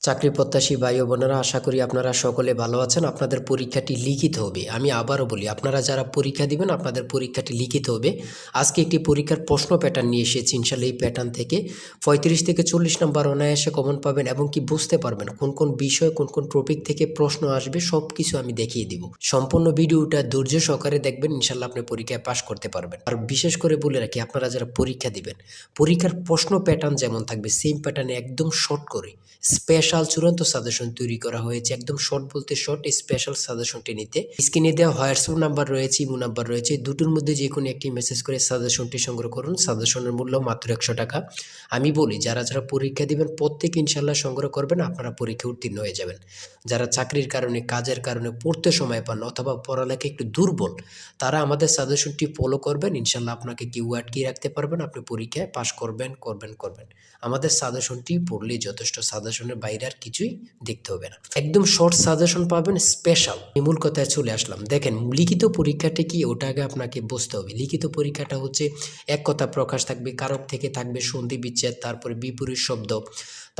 চাকরি প্রত্যাশী ভাই ও বোনেরা, আশা করি আপনারা সকলে ভালো আছেন। আপনাদের পরীক্ষাটি লিখিত হবে। আমি আবারও বলি, আপনারা যারা পরীক্ষা দিবেন আপনাদের পরীক্ষাটি লিখিত হবে। আজকে একটি পরীক্ষার প্রশ্ন প্যাটার্ন নিয়ে এসেছি। ইনশাল্লাহ এই প্যাটার্ন থেকে 35 থেকে 40 নম্বর অনায়াসে কমন পাবেন এবং কি বুঝতে পারবেন কোন কোন বিষয় কোন কোন টপিক থেকে প্রশ্ন আসবে সব কিছু আমি দেখিয়ে দিব। সম্পূর্ণ ভিডিওটা ধৈর্য সহকারে দেখবেন, ইনশাল্লাহ আপনি পরীক্ষায় পাশ করতে পারবেন। আর বিশেষ করে বলে রাখি, আপনারা যারা পরীক্ষা দিবেন পরীক্ষার প্রশ্ন প্যাটার্ন যেমন থাকবে সেম প্যাটার্নে একদম শর্ট করে স্পেশাল চূড়ান্ত সাজেশন তৈরি করা হয়েছে। একদম শর্ট বলতে শর্ট, স্পেশাল সাজেশনটি নিতে স্ক্রিনে দেওয়া হোয়াটসঅ্যাপ নাম্বার রয়েছে, ইমো নাম্বার রয়েছে, দুটোর মধ্যে যে কোনো একটি মেসেজ করে সাজেশনটি সংগ্রহ করুন। সাজেশনের মূল্য মাত্র 100 টাকা। আমি বলি, যারা যারা পরীক্ষা দিবেন প্রত্যেকে ইনশাল্লাহ সংগ্রহ করবেন, আপনারা পরীক্ষা উত্তীর্ণ হয়ে যাবেন। যারা চাকরির কারণে কাজের কারণে পড়তে সময় পান অথবা পড়ালেখা একটু দুর্বল, তারা আমাদের সাজেশনটি ফলো করবেন। ইনশাল্লাহ আপনাকে কেউ আটকিয়ে রাখতে পারবেন, আপনি পরীক্ষায় পাশ করবেন করবেন করবেন। আমাদের সাজেশনটি পড়লেই যথেষ্ট, সাজেশনের বাইরে আর কিছুই দেখতে হবে না। একদম শর্ট সাজেশন পাবেন, স্পেশাল। মূল কথায় চলে আসলাম। দেখেন, লিখিত পরীক্ষাটা কি ওটা আগে আপনাকে বুঝতে হবে। লিখিত পরীক্ষাটা হচ্ছে এক কথা প্রকাশ থাকবে, কারক থেকে থাকবে সন্ধি বিচ্ছেদ, তারপরে বিপরীত শব্দ,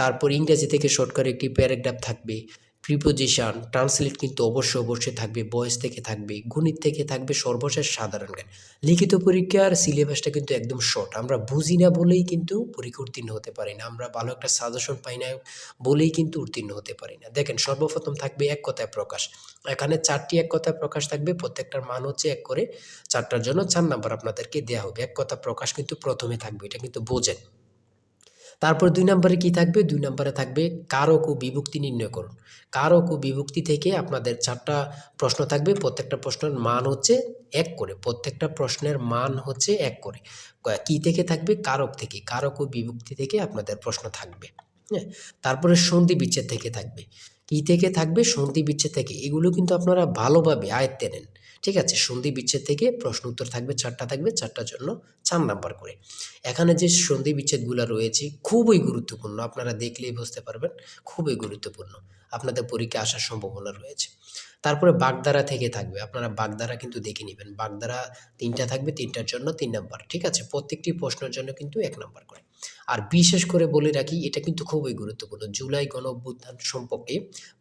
তারপর ইংরেজি থেকে শর্ট করে একটি প্যারাগ্রাফ থাকবে, প্রিপোজিশন, ট্রান্সলেট কিন্তু অবশ্যই থাকবে, ভয়েস থেকে থাকবে, গণিত থেকে থাকবে, সর্বশেষ সাধারণ জ্ঞান। লিখিত পরীক্ষার সিলেবাসটা কিন্তু একদম শর্ট। আমরা বুঝি না বলেই কিন্তু পরীক্ষা উত্তীর্ণ হতে পারি না, আমরা ভালো একটা সাজেশন পাই না বলেই কিন্তু উত্তীর্ণ হতে পারি না। দেখেন, সর্বপ্রথম থাকবে এক কথায় প্রকাশ। এখানে 4টি এক কথায় প্রকাশ থাকবে, প্রত্যেকটার মান হচ্ছে 1 করে। 4টার জন্য 4 নাম্বার আপনাদেরকে দেওয়া হবে। এক কথা প্রকাশ কিন্তু প্রথমে থাকবে, এটা কিন্তু বোঝেন। তারপর 2 নম্বরে কি থাকবে? 2 নম্বরে থাকবে কারক ও বিভক্তি নির্ণয় করুন। কারক ও বিভক্তি থেকে আপনাদের 4টা প্রশ্ন থাকবে। প্রত্যেকটা প্রশ্নের মান হচ্ছে 1 করে। প্রত্যেকটা প্রশ্নের মান হচ্ছে 1 করে। কি থেকে থাকবে? কারক থেকে। কারক ও বিভক্তি থেকে আপনাদের প্রশ্ন থাকবে। হ্যাঁ? তারপরে সন্ধি বিচ্ছেদ থেকে থাকবে। কি থেকে থাকবে? সন্ধি বিচ্ছেদ থেকে। এগুলো কিন্তু আপনারা ভালোভাবে আয়ত্তে নেন। ঠিক আছে? সন্ধি বিচ্ছেদ থেকে প্রশ্ন উত্তর থাকবে 4টা থাকবে, 4টার জন্য 4 নাম্বার করে। এখানে যে সন্ধি বিচ্ছেদগুলো রয়েছে খুবই গুরুত্বপূর্ণ, আপনারা দেখলেই বুঝতে পারবেন, খুবই গুরুত্বপূর্ণ। আপনাদের পরীক্ষায় আসার সম্ভাবনা রয়েছে। তারপরে বাগধারা থেকে থাকবে, আপনারা বাগধারা কিন্তু দেখে নেবেন। বাগধারা 3টা থাকবে, 3টার জন্য 3 নাম্বার। ঠিক আছে? প্রত্যেকটি প্রশ্নের জন্য কিন্তু 1 নাম্বার করে। আর বিশেষ করে বলে রাখি, এটা কিন্তু খুবই গুরুত্বপূর্ণ। জুলাই গণঅভ্যুত্থান সম্পর্কে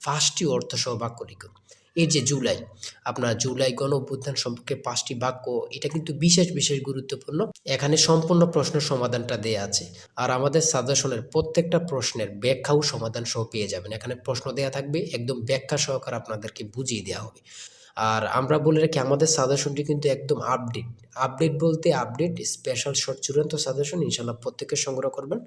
5টি অর্থসহ বাক্য লিখুন। এই যে জুলাই, আপনার জুলাই গণঅভ্যুত্থান সম্পর্কে 5টি বাক্য, এটা কিন্তু বিশেষ গুরুত্বপূর্ণ। এখানে সম্পূর্ণ প্রশ্নের সমাধানটা দেয়া আছে। আর আমাদের সাজেশনের প্রত্যেকটা প্রশ্নের ব্যাখ্যা ও সমাধান সহ পেয়ে যাবেন। এখানে প্রশ্ন দেয়া থাকবে, একদম ব্যাখ্যা সহকারে আপনাদেরকে বুঝিয়ে দেওয়া হবে। আর আমরা বলে রাখি, আমাদের সাজেশনটি কিন্তু একদম আপডেট। আপডেট বলতে আপডেট, স্পেশাল শর্ট চূড়ান্ত সাজেশন। ইনশাআল্লাহ প্রত্যেকে সংগ্রহ করবেন,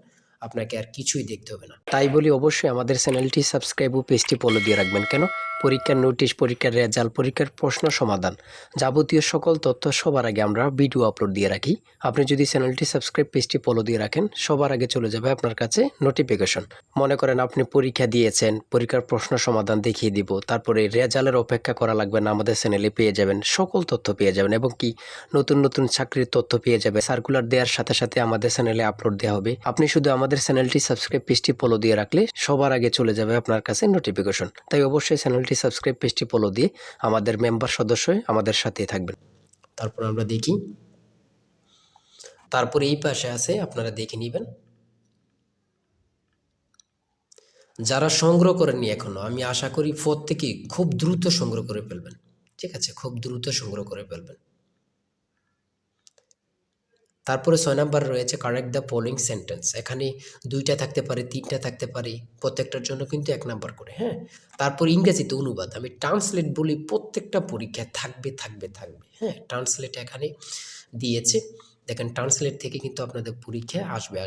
আপনাকে আর কিছুই দেখতে হবে না। তাই বলি, অবশ্যই আমাদের চ্যানেলটি সাবস্ক্রাইব ও পেজটি ফলো দিয়ে রাখবেন। কেন? পরীক্ষার নোটিশ, পরীক্ষার রেজাল্ট, পরীক্ষার প্রশ্ন সমাধান, যাবতীয় সকল তথ্য সবার আগে আমরা ভিডিও আপলোড দিয়ে রাখি। আপনি যদি চ্যানেলটি সাবস্ক্রাইব, পেজটি ফলো দিয়ে রাখেন, সবার আগে চলে যাবে আপনার কাছে নোটিফিকেশন। মনে করেন আপনি পরীক্ষা দিয়েছেন, পরীক্ষার প্রশ্ন সমাধান দেখিয়ে দিব, তারপরে রেজাল্টের অপেক্ষা করা লাগবে না, আমাদের চ্যানেলে পেয়ে যাবেন, সকল তথ্য পেয়ে যাবেন এবং কি নতুন চাকরির তথ্য পেয়ে যাবে। সার্কুলার দেওয়ার সাথে আমাদের চ্যানেলে আপলোড দেওয়া হবে। আপনি শুধু আমাদের চ্যানেলটি সাবস্ক্রাইব, পেজটি ফলো দিয়ে রাখলে সবার আগে চলে যাবে আপনার কাছে নোটিফিকেশন। তাই অবশ্যই চ্যানেলটি সাবস্ক্রাইব, পেজটি ফলো দিয়ে আমাদের মেম্বার সদস্য হয়ে আমাদের সাথেই থাকবেন। তারপর আমরা দেখি, তারপরে এই পাশে আছে, আপনারা দেখে নেবেন। যারা সংগ্রহ করেননি এখনো, আমি আশা করি প্রত্যেকেই খুব দ্রুত সংগ্রহ করে ফেলবেন। ঠিক আছে? খুব দ্রুত সংগ্রহ করে ফেলবেন। তারপরে 6 নাম্বার রয়েছে কারেক্ট দ্য ফলোইং সেন্টেন্স। এখানে 2টা থাকতে পারে, 3টা থাকতে পারে, প্রত্যেকটার জন্য কিন্তু 1 নাম্বার করে। হ্যাঁ? তারপর ইংরেজিতে অনুবাদ। আমি ট্রান্সলেট বলি, প্রত্যেকটা পরীক্ষায় থাকবে। হ্যাঁ? ট্রান্সলেট এখানে দিয়েছে। দেখেন, ট্রান্সলেট থেকে কিন্তু আপনাদের পরীক্ষায় আসবে।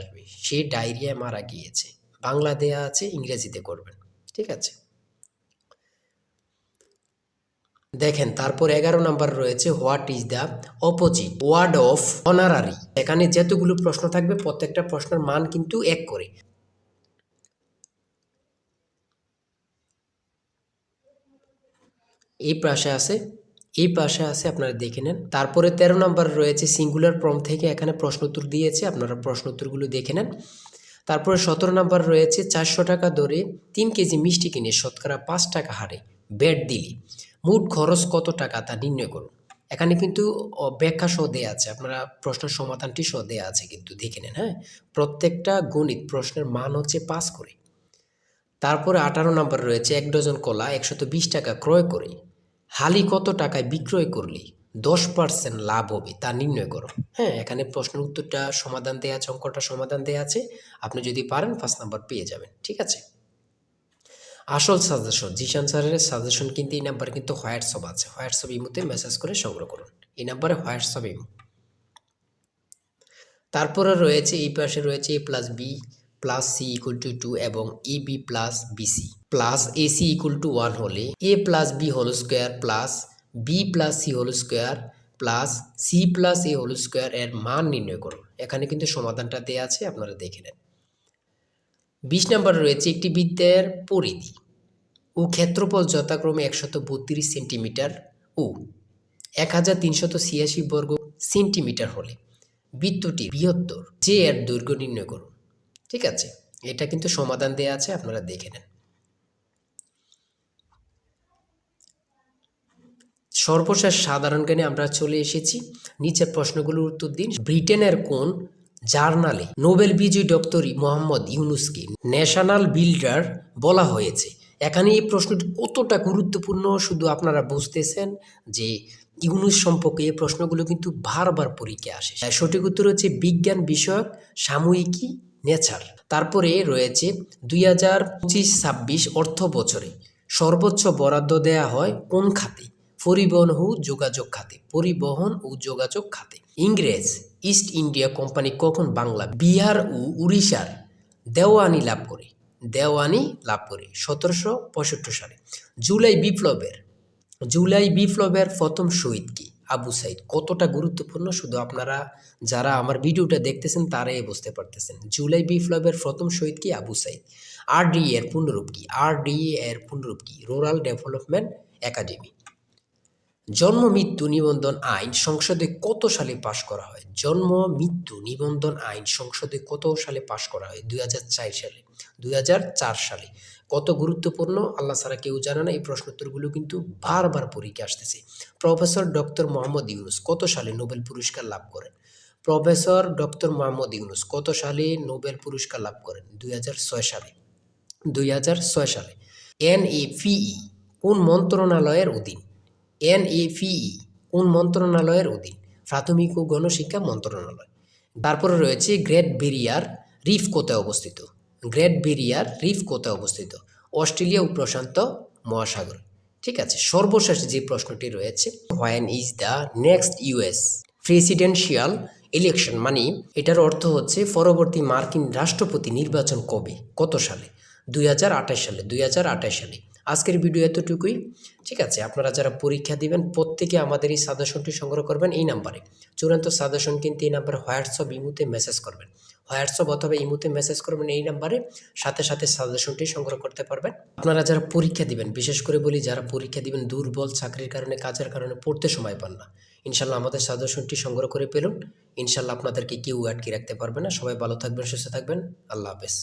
সে ডায়রিয়ায় মারা গিয়েছে। বাংলা দেয়া আছে, ইংরেজিতে করবেন। ঠিক আছে? দেখেন, তারপর 11 নাম্বার রয়েছে what is the opposite word of honorary. এখানে যতগুলো প্রশ্ন থাকবে প্রত্যেকটা প্রশ্নের মান কিন্তু 1 করে। এই পাশে আছে, আপনারা দেখে নেন। তারপরে 13 নাম্বার রয়েছে সিঙ্গুলার ফর্ম থেকে, এখানে প্রশ্ন উত্তর দিয়েছে, আপনারা প্রশ্ন উত্তরগুলো দেখে নেন। তারপরে 17 নাম্বার রয়েছে 400 টাকা দরে 3 কেজি মিষ্টি কিনে শতকরা 5 টাকা হারে ব্যাট দিলে মোট খরচ কত টাকা তা নির্ণয় করুন। এখানে কিন্তু ব্যাখ্যা সহ দেয়া আছে, আপনারা প্রশ্নের সমাধানটি সহ দেয়া আছে, কিন্তু দেখে নেন। হ্যাঁ? প্রত্যেকটা গণিত প্রশ্নের মান হচ্ছে 5 করে। তারপরে 18 নাম্বার রয়েছে 1 ডজন কলা 120 টাকা ক্রয় করে হালি কত টাকায় বিক্রয় করলে 10% লাভ হবে তা নির্ণয় করো। হ্যাঁ, এখানে প্রশ্নের উত্তরটা সমাধান দেয়া আছে, অঙ্কটা সমাধান দেয়া আছে। আপনি যদি পারেন 5 নাম্বার পেয়ে যাবেন। ঠিক আছে? আসল সাজেশন জিশান স্যারের সাজেশন কিন্তু এই নাম্বারে কিন্তু হোয়াটসঅ্যাপ আছে। হোয়াটসঅ্যাপ ইমোতে মেসেজ করে সংগ্রহ করুন। এই নাম্বারে হোয়াটসঅ্যাপ ইমো। তারপরে রয়েছে এই পাশে রয়েছে a plus b plus c equal to 2 এবং a b plus bc plus ac equal to 1 হলে a plus b whole square plus b plus c whole square plus c plus a whole square এর মান নির্ণয় করুন। এখানে কিন্তু সমাধানটা দেওয়া আছে, আপনারা দেখে নেন। 20 নম্বরে রয়েছে একটি বৃত্তের পরিধি ও ক্ষেত্রফল যথাক্রমে 132 সেন্টিমিটার ও 1386 বর্গ সেন্টিমিটার হলে বৃত্তটি বৃহত্তর যে এর দৈর্ঘ্য নির্ণয় করুন। ঠিক আছে, এটা কিন্তু সমাধান দেয়া আছে, আপনারা দেখে নেন। সর্বশেষ সাধারণ জ্ঞানে আমরা চলে এসেছি। নিচের প্রশ্নগুলোর উত্তর দিন। ব্রিটেনের কোন জার্নালে নোবেল বিজয়ী ডক্টর মোহাম্মদ ইউনুসকে ন্যাশনাল বিল্ডার বলা হয়েছে? এখানে এই প্রশ্নটি কতটা গুরুত্বপূর্ণ শুধু আপনারা বুঝতেছেন যে ইউনুস সম্পর্কে এই প্রশ্নগুলো কিন্তু বারবার পরীক্ষায় আসে। সঠিক উত্তর হচ্ছে বিজ্ঞান বিষয়ক সাময়িকী নেচার। তারপরে রয়েছে 2025-26 অর্থ বছরে সর্বোচ্চ বরাদ্দ দেয়া হয় কোন খাতে? পরিবহন ও যোগাযোগ খাতে। পরিবহন ও যোগাযোগ খাতে। ইংরেজ ইস্ট ইন্ডিয়া কোম্পানি কখন বাংলা, বিহার ও উড়িষ্যার দেওয়ানি লাভ করে? 1765 সালে। জুলাই বিপ্লবের প্রথম শহীদ কি? আবু সাইদ। কতটা গুরুত্বপূর্ণ শুধু আপনারা যারা আমার ভিডিওটা দেখতেছেন তারাই বুঝতে পারতেছেন। জুলাই বিপ্লবের প্রথম শহীদ কি? আবু সাইদ। আরডিএ এর পূর্ণরূপ কি? Rural development academy. জন্ম মৃত্যু নিবন্ধন আইন সংসদে কত সালে পাশ করা হয়? জন্ম মৃত্যু নিবন্ধন আইন সংসদে কত সালে পাশ করা হয়? 2004 সালে। কত গুরুত্বপূর্ণ, আল্লাহ ছাড়া কেউ জানে না। এই প্রশ্নোত্তরগুলো কিন্তু বারবার পরীক্ষা আসতেছে। প্রফেসর ডক্টর মোহাম্মদ ইউনুস কত সালে নোবেল পুরস্কার লাভ করেন? প্রফেসর ডক্টর মোহাম্মদ ইউনুস কত সালে নোবেল পুরস্কার লাভ করেন? 2006 সালে। এনএপিই কোন মন্ত্রণালয়ের অধীন? কোন মন্ত্রণালয়ের অধীন? প্রাথমিক ও গণশিক্ষা মন্ত্রণালয়। তারপরে রয়েছে গ্রেট ব্যারিয়ার রিফ কোথায় অবস্থিত? অস্ট্রেলিয়া ও প্রশান্ত মহাসাগর। ঠিক আছে, সর্বশেষ যে প্রশ্নটি রয়েছে, when is the next US presidential election? মানে এটার অর্থ হচ্ছে পরবর্তী মার্কিন রাষ্ট্রপতি নির্বাচন কবে, কত সালে? 2028 সালে। আজকের ভিডিও এতটুকুই। ঠিক আছে, আপনারা যারা পরীক্ষা দিবেন প্রত্যেকে আমাদের এই সাজেশনটি সংগ্রহ করবেন এই নাম্বারে। চূড়ান্ত সাজেশন কিন্তু এই নাম্বারে হোয়াটসঅ্যাপ ইমোতে মেসেজ করবেন। হোয়াটসঅ্যাপ অথবা ইমোতে মেসেজ করবেন এই নাম্বারে, সাথে সাথে সাজেশনটি সংগ্রহ করতে পারবেন। আপনারা যারা পরীক্ষা দিবেন, বিশেষ করে বলি যারা পরীক্ষা দিবেন দুর্বল, চাকরির কারণে, কাজের কারণে পড়তে সময় পান না, ইনশাল্লাহ আমাদের সাজেশনটি সংগ্রহ করে পেলুন। ইনশাল্লাহ আপনাদেরকে কেউ আটকে রাখতে পারবে না। সবাই ভালো থাকবেন, সুস্থ থাকবেন। আল্লাহ হাফেজ।